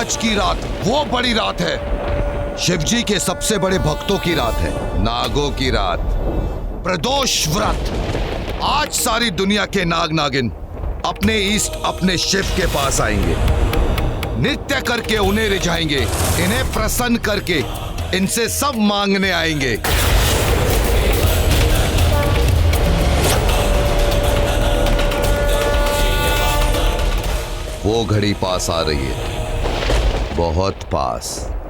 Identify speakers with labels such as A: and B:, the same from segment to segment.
A: आज की रात वो बड़ी रात है, शिवजी के सबसे बड़े भक्तों की रात है, नागों की रात, प्रदोष व्रत। आज सारी दुनिया के नाग नागिन अपने ईष्ट अपने शिव के पास आएंगे, नृत्य करके उन्हें रिझाएंगे, इन्हें प्रसन्न करके इनसे सब मांगने आएंगे। वो घड़ी पास आ रही है, बहुत पास।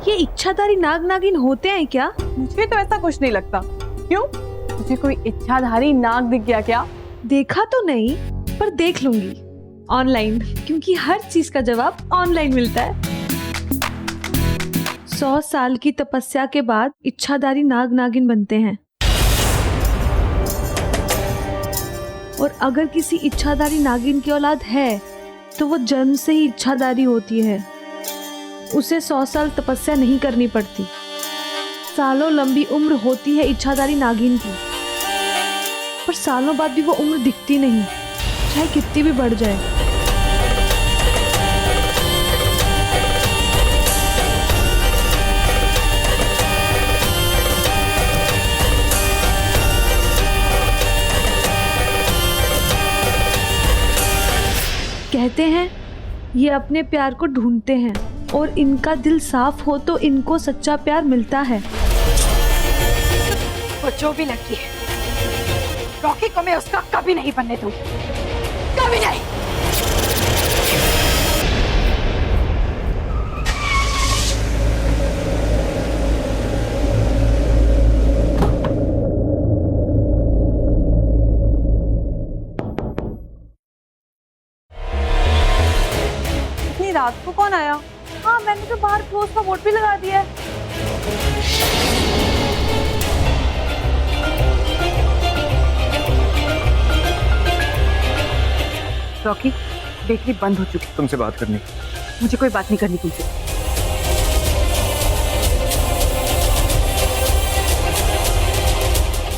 B: ये इच्छाधारी नाग नागिन होते हैं क्या?
C: मुझे तो ऐसा कुछ नहीं लगता। क्यों? मुझे कोई इच्छाधारी नाग दिख गया क्या?
B: देखा तो नहीं, पर देख लूंगी ऑनलाइन, क्योंकि हर चीज का जवाब ऑनलाइन मिलता है। 100 साल की तपस्या के बाद इच्छाधारी नाग नागिन बनते हैं, और अगर किसी इच्छाधारी नागिन की औलाद है तो वो जन्म से ही इच्छाधारी होती है। उसे 100 साल तपस्या नहीं करनी पड़ती। सालों लंबी उम्र होती है इच्छाधारी नागिन की, पर सालों बाद भी वो उम्र दिखती नहीं, चाहे कितनी भी बढ़ जाए। कहते हैं ये अपने प्यार को ढूंढते हैं, और इनका दिल साफ हो तो इनको सच्चा प्यार मिलता है।
D: वो जो भी लड़की है, रॉकी को मैं उसका कभी नहीं बनने दूंगी, कभी नहीं।
C: इतनी रात को कौन आया? हाँ, मैंने तो बाहर क्लोज का बोर्ड भी लगा दिया है।
D: रॉकी, बेकरी बंद हो चुकी।
E: तुमसे बात करनी।
D: मुझे कोई बात नहीं करनी तुमसे।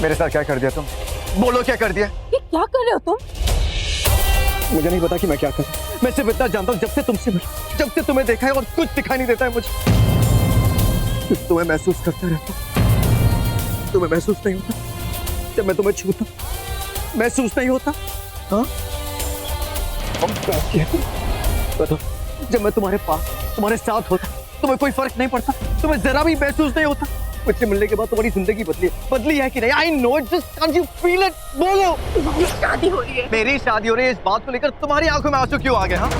E: मेरे साथ क्या कर दिया तुम? बोलो क्या कर दिया?
D: ये क्या कर रहे हो तुम?
E: मुझे नहीं पता कि मैं क्या करूं। मैं सिर्फ इतना जानता हूँ, जब से तुमसे मिला, जब से तुम्हें देखा है और कुछ दिखाई नहीं देता है मुझे। सिर्फ तुम्हें महसूस करता रहता हूँ। तुम्हें महसूस नहीं होता जब मैं तुम्हें छूता? महसूस नहीं होता? हाँ? बताओ, जब मैं तुम्हारे पास, तुम्हारे साथ होता, तुम्हें कोई फर्क नहीं पड़ता? तुम्हें जरा भी महसूस नहीं होता? मुझसे मिलने के बाद तुम्हारी जिंदगी बदली है कि नहीं? I know it, just can't you feel it? बोलो।
D: तुम्हारी शादी हो रही है।
E: मेरी शादी हो रही है, इस बात को लेकर तुम्हारी आंखों में आंसू क्यों आ गए? हाँ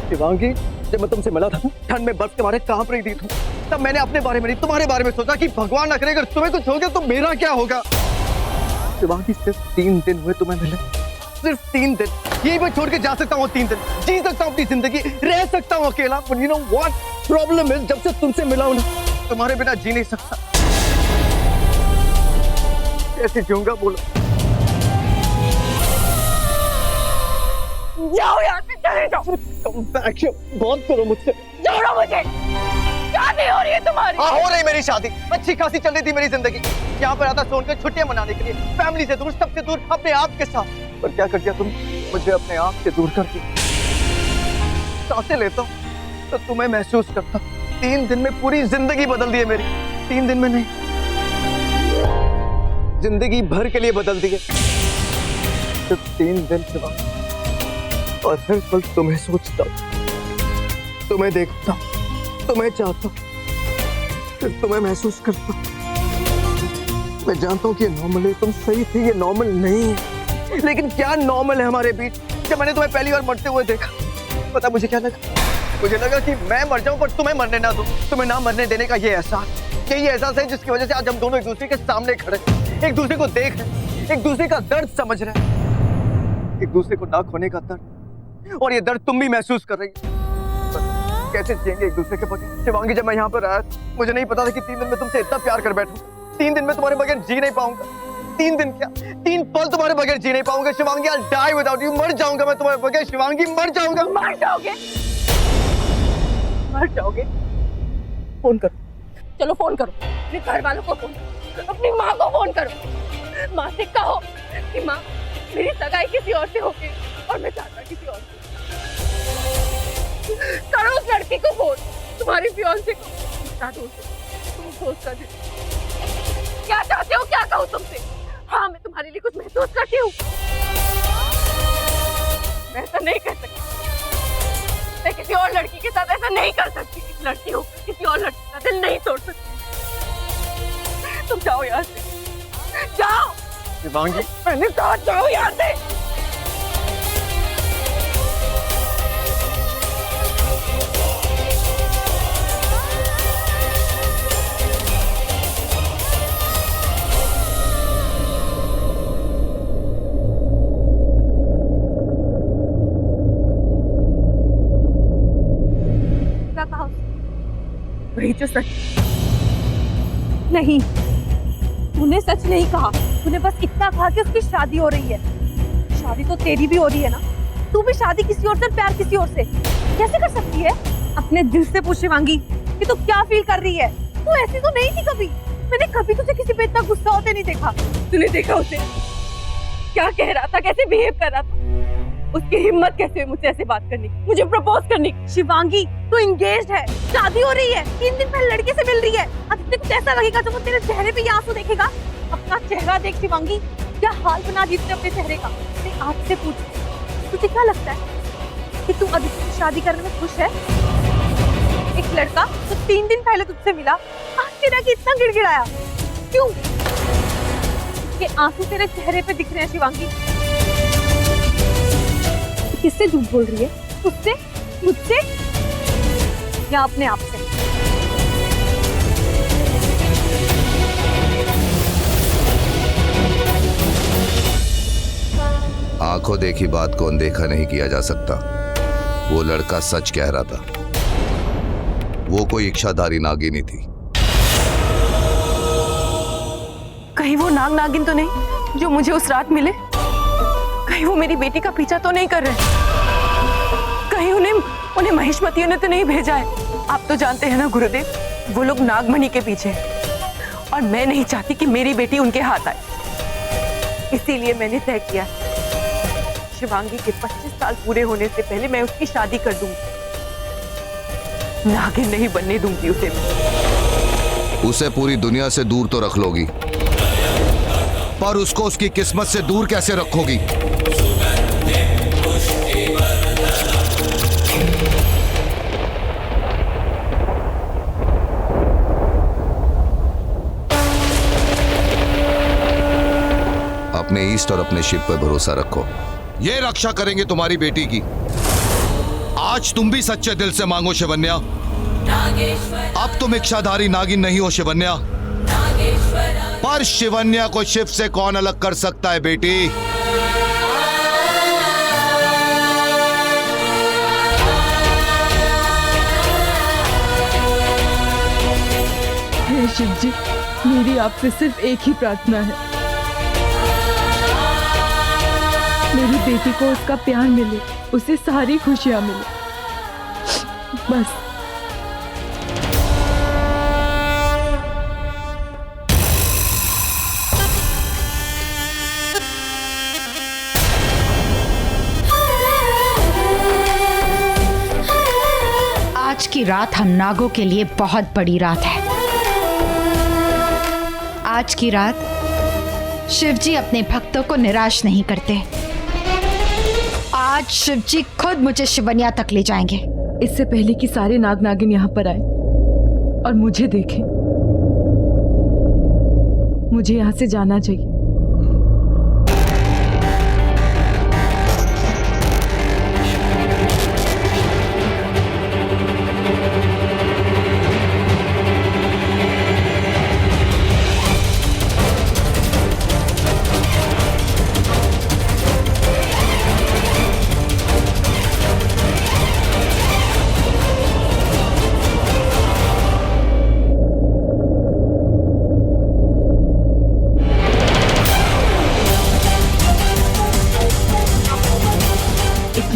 E: शिवांगी, जब मैं तुमसे मिला था, ठंड में बर्फ के मारे कांप रही थी तुम, तब मैंने अपने बारे में नहीं, तुम्हारे बारे में सोचा कि भगवान न करे अगर तुम्हें कुछ हो गया तो मेरा क्या होगा। शिवांगी, सिर्फ 3 दिन हुए तुम्हें मिले, सिर्फ 3 दिन। यही मैं छोड़ के जा सकता हूँ, 3 दिन जी सकता हूँ अपनी जिंदगी, रह सकता हूँ अकेला। But you know what problem is, जब से तुमसे मिला हूँ ना, तुम्हारे बिना जी नहीं सकता। कैसे जीऊंगा बोलो?
D: जाओ यहाँ से, चले जाओ।
E: Come back, बहुत करो मुझसे।
D: छोड़ो मुझे। शादी हो रही है तुम्हारी?
E: हाँ, हो रही मेरी शादी। अच्छी खासी चल रही थी मेरी जिंदगी। यहाँ पर आता सोन कर छुट्टियां मनाने के लिए, फैमिली से दूर, सबसे दूर, अपने आप के साथ। पर क्या कर दिया तुम? मुझे अपने आप से दूर कर दिया। सांसें लेता हूँ तो तुम्हें महसूस करता हूँ। 3 दिन में पूरी जिंदगी बदल दी है मेरी। 3 दिन में नहीं, जिंदगी भर के लिए बदल दी है। सिर्फ 3 दिन के बाद, और हर पल तुम्हें सोचता हूँ, तुम्हें देखता हूँ, तुम्हें चाहता हूँ, फिर तुम्हें महसूस करता हूँ। मैं जानता हूँ कि ये नॉर्मल है, तुम सही थे, ये नॉर्मल नहीं है। लेकिन क्या नॉर्मल है हमारे बीच? जब मैंने तुम्हें पहली बार मरते हुए देखा, पता मुझे क्या लगा? मुझे लगा कि मैं मर जाऊं पर तुम्हें मरने ना दूं। तुम्हें ना मरने देने का ये एहसास, यही एहसास है जिसकी वजह से आज हम दोनों एक दूसरे के सामने खड़े, एक दूसरे को देख रहे, एक दूसरे का दर्द समझ रहे हैं, एक दूसरे को ना खोने का दर्द। और ये दर्द तुम भी महसूस कर रही हो। कैसे जिएंगे एक दूसरे के बगैर? शिवांगी, जब मैं यहाँ पर आया, मुझे नहीं पता था कि 3 दिन में तुमसे इतना प्यार कर बैठूं। 3 दिन में तुम्हारे बगैर जी नहीं पाऊंगा। 3 दिन क्या, 3 पल तुम्हारे बगैर जी नहीं पाऊंगा। Shivangi, I'll die without you। मर जाऊंगा मैं तुम्हारे बगैर। शिवांगी, मर जाऊंगा।
D: मर जाओगे? मर जाओगे?
E: फोन कर।
D: चलो फोन करो, अपने घर वालों को फोन करो, अपनी माँ को फोन करो। माँ से कहो कि माँ, मेरी सगाई किसी और से हो गई और मैं चाहता किसी और से। करो उस लड़की को फोन, तुम्हारी फियांसे को बता दो उसे, तुम सोच कर क्या चाहते हो, क्या कहूँ तुमसे? हाँ, मैं तुम्हारे लिए कुछ महसूस करती हूँ। मैं ऐसा नहीं कर सकती, मैं किसी और लड़की के साथ ऐसा नहीं कर सकती। इस लड़की हो किसी और लड़की का दिल नहीं तोड़ सकती। तुम जाओ यहाँ से, जाओ।
E: शिवांगी,
D: मैंने कहा जाओ यहाँ से।
C: क्या कहा उसने?
D: वही जो सच।
C: नहीं, तूने सच नहीं कहा। तूने बस इतना कहा कि उसकी शादी हो रही है। शादी तो तेरी भी हो रही है ना। तू भी शादी किसी और से, प्यार किसी और से कैसे कर सकती है? अपने दिल से पूछ शिवांगी कि तू क्या फील कर रही है। तू ऐसी तो नहीं थी कभी। मैंने कभी तुझे किसी पे इतना गुस्सा होते नहीं देखा।
D: तूने देखा उसे क्या कह रहा था, कैसे बिहेव कर रहा था? उसकी हिम्मत कैसे हुई मुझसे ऐसे बात करने की, मुझे प्रपोज करने की?
C: शिवांगी, तू इंगेज्ड है, शादी हो रही है, 3 दिन पहले लड़के से मिल रही है। अब तुझे कुछ ऐसा लगेगा जब वो तेरे चेहरे पे ये आंसू देखेगा। अपना चेहरा देख शिवांगी, क्या हाल बना दी तूने अपने चेहरे का। अपने आप से पूछ, तुझे क्या लगता है कि तू आदित्य से शादी करने में खुश है? एक लड़का जो 3 दिन पहले तुझसे मिला, आज तेरा कि इतना गिड़गिड़ाया क्यों? ये आंसू तेरे चेहरे पे दिख रहे हैं शिवांगी। किससे झूठ बोल रही है? उससे, मुझसे या अपने आप से?
A: आंखों देखी बात को अनदेखा नहीं किया जा सकता। वो लड़का सच कह रहा था। वो कोई इच्छाधारी नागिनी थी।
D: कहीं वो नाग नागिन तो नहीं जो मुझे उस रात मिले? कहीं वो मेरी बेटी का पीछा तो नहीं कर रहे? कहीं उन्हें महिष्मतियों ने तो नहीं भेजा है? आप तो जानते हैं ना गुरुदेव, वो लोग नागमणि के पीछे हैं और मैं नहीं चाहती कि मेरी बेटी उनके हाथ आए। इसीलिए मैंने तय किया शिवांगी के 25 साल पूरे होने से पहले मैं उसकी शादी कर दूंगी। नागिन नहीं बनने दूंगी उसे।
A: उसे पूरी दुनिया से दूर तो रख लोगी, पर उसको उसकी किस्मत से दूर कैसे रखोगी? अपने ईस्ट और अपने शिव पर भरोसा रखो। ये रक्षा करेंगे तुम्हारी बेटी की। आज तुम भी सच्चे दिल से मांगो शिवन्या। अब तुम इच्छाधारी नागिन नहीं हो शिवन्या, पर शिवन्या को शिव से कौन अलग कर सकता है बेटी?
F: हे शिव जी, मेरी आपसे सिर्फ एक ही प्रार्थना है, मेरी बेटी को उसका प्यार मिले, उसे सारी खुशियां मिले, बस।
G: आज की रात हम नागों के लिए बहुत बड़ी रात है। आज की रात शिवजी अपने भक्तों को निराश नहीं करते। आज शिवजी खुद मुझे शिवन्या तक ले जाएंगे।
F: इससे पहले कि सारे नाग नागिन यहाँ पर आए और मुझे देखें, मुझे यहाँ से जाना चाहिए।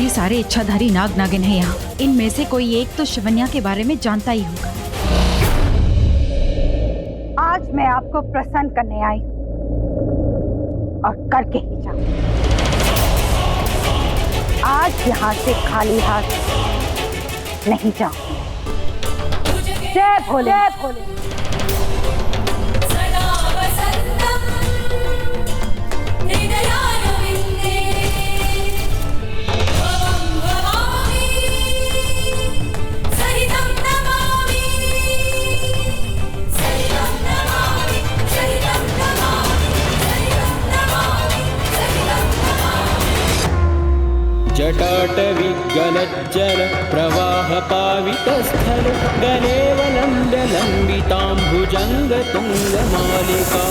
G: सारे इच्छाधारी नाग नागिन हैं यहाँ। इनमें से कोई एक तो शिवन्या के बारे में जानता ही होगा।
H: आज मैं आपको प्रसन्न करने आई और करके ही जाऊं। आज यहाँ से खाली हाथ नहीं जाऊंगी। जय भोले, जय भोले।
I: जटाटविगलज्जल प्रवाह पावितस्थल गलेवलम्ब्यलम्बिताम्भुजङ्गतुङ्गमालिका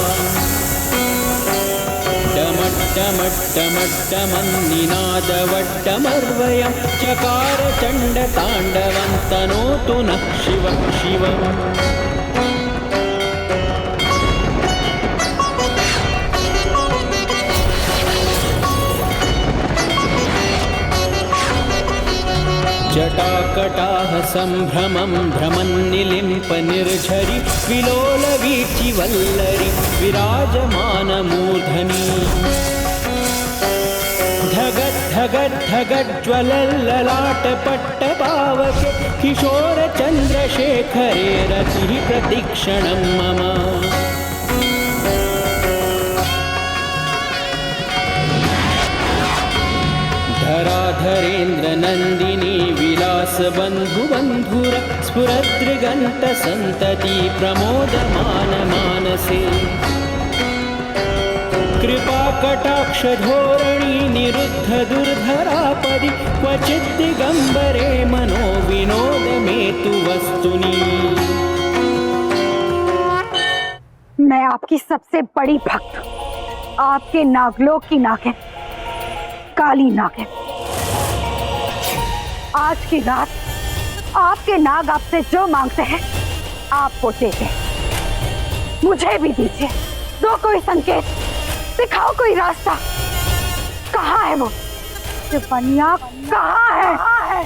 I: डमट्टमट्टमट्टमन्निनादवट्टमर्वयं चकार चण्डताण्डवं तनोतु नः शिवं शिवम्। जटाकटाह सम्भ्रमं भ्रमन्निलिम्प निर्झरि विलोलवीचिवल्लरि विराजमानमूर्धनि धगद्धगद्धगज्ज्वलल्ललाटपट्टपावके किशोरचन्द्रशेखरे रतिः प्रतिक्षणं मम। धराधरेन्द्र नन्दिनी विलास बन्धुबन्धुर स्फुरदृगन्त सन्तति प्रमोदमान मानसे कृपा कटाक्ष धोरणी निरुद्ध दुर्धरापदि क्वचित् दिगम्बरे मनो विनोद मे तु वस्तुनि।
H: मैं आपकी सबसे बड़ी भक्त, आपके नागलोक की नागिन काली नागिन। आज की रात आपके नाग आपसे जो मांगते हैं आपको देते। मुझे भी दीजिए, दो कोई संकेत, दिखाओ कोई रास्ता। कहाँ है वो शिवन्या, कहाँ है?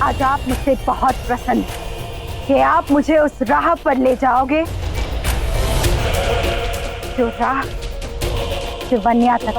H: आज आप मुझसे बहुत प्रसन्न हैं कि आप मुझे उस राह पर ले जाओगे जो राह शिवन्या तक।